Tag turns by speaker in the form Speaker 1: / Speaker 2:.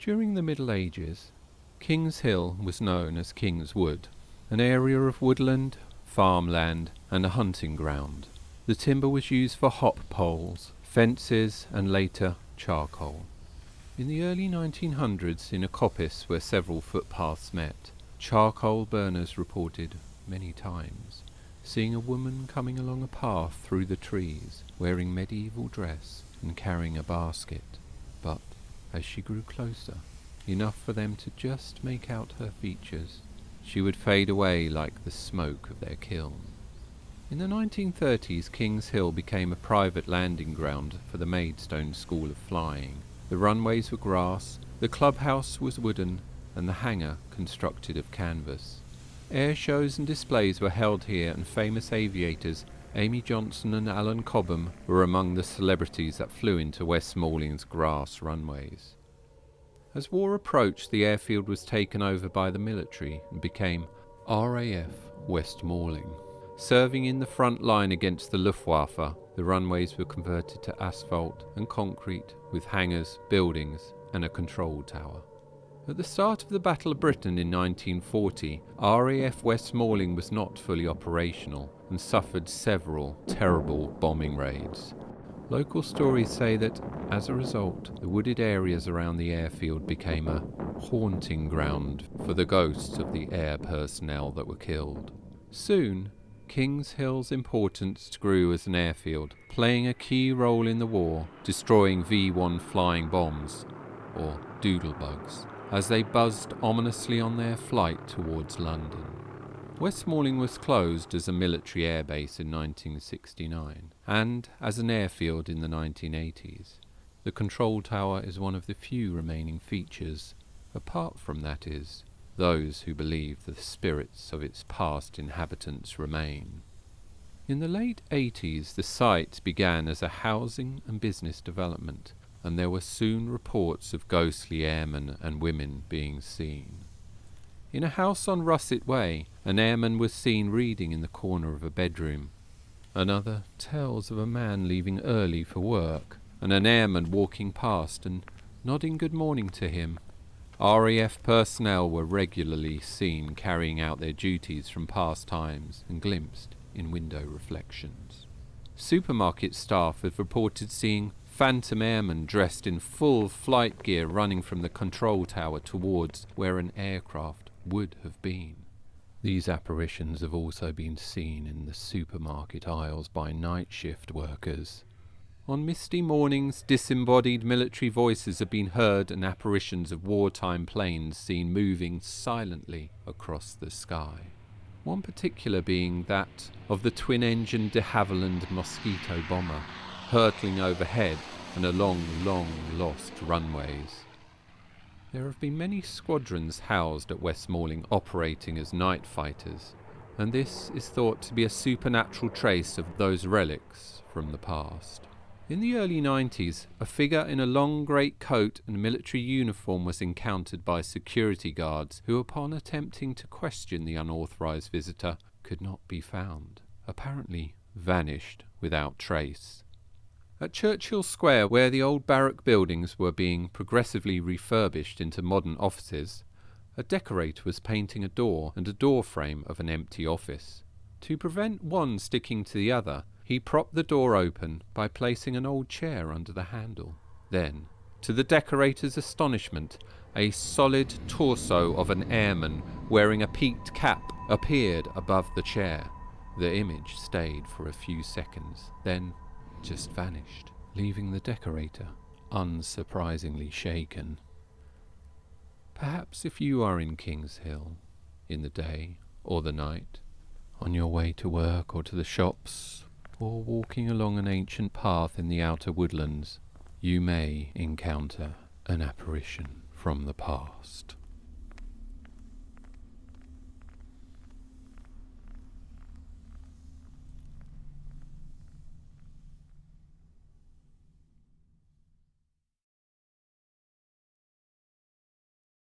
Speaker 1: During the Middle Ages, Kings Hill was known as King's Wood, an area of woodland, farmland and a hunting ground. The timber was used for hop poles, fences and later charcoal. In the early 1900s, in a coppice where several footpaths met, charcoal burners reported many times seeing a woman coming along a path through the trees, wearing medieval dress and carrying a basket. But as she grew closer, enough for them to just make out her features, she would fade away like the smoke of their kiln. In the 1930s, Kings Hill became a private landing ground for the Maidstone School of Flying. The runways were grass, the clubhouse was wooden, and the hangar constructed of canvas. Air shows and displays were held here, and famous aviators Amy Johnson and Alan Cobham were among the celebrities that flew into Westmorland's grass runways. As war approached, the airfield was taken over by the military and became RAF Westmoreland. Serving in the front line against the Luftwaffe, the runways were converted to asphalt and concrete with hangars, buildings and a control tower. At the start of the Battle of Britain in 1940, RAF Westmoreland was not fully operational and suffered several terrible bombing raids. Local stories say that, as a result, the wooded areas around the airfield became a haunting ground for the ghosts of the air personnel that were killed. Soon, Kings Hill's importance grew as an airfield, playing a key role in the war, destroying V-1 flying bombs, or doodlebugs, as they buzzed ominously on their flight towards London. Westmoreland was closed as a military airbase in 1969 and as an airfield in the 1980s. The control tower is one of the few remaining features. Apart from that is, those who believe the spirits of its past inhabitants remain. In the late 80s, the site began as a housing and business development, and there were soon reports of ghostly airmen and women being seen. In a house on Russet Way, an airman was seen reading in the corner of a bedroom. Another tells of a man leaving early for work, and an airman walking past and nodding good morning to him. RAF personnel were regularly seen carrying out their duties from past times and glimpsed in window reflections. Supermarket staff have reported seeing phantom airmen dressed in full flight gear running from the control tower towards where an aircraft would have been. These apparitions have also been seen in the supermarket aisles by night shift workers. On misty mornings, disembodied military voices have been heard and apparitions of wartime planes seen moving silently across the sky. One particular being that of the twin-engine de Havilland Mosquito bomber, hurtling overhead and along long-lost runways. There have been many squadrons housed at Westmoreland operating as night fighters, and this is thought to be a supernatural trace of those relics from the past. In the early 90s, a figure in a long great coat and military uniform was encountered by security guards who, upon attempting to question the unauthorized visitor, could not be found, apparently vanished without trace. At Churchill Square, where the old barrack buildings were being progressively refurbished into modern offices, a decorator was painting a door and a door frame of an empty office. To prevent one sticking to the other, he propped the door open by placing an old chair under the handle. Then, to the decorator's astonishment, a solid torso of an airman wearing a peaked cap appeared above the chair. The image stayed for a few seconds, then just vanished, leaving the decorator unsurprisingly shaken. Perhaps if you are in Kings Hill, in the day or the night, on your way to work or to the shops, or walking along an ancient path in the outer woodlands, you may encounter an apparition from the past.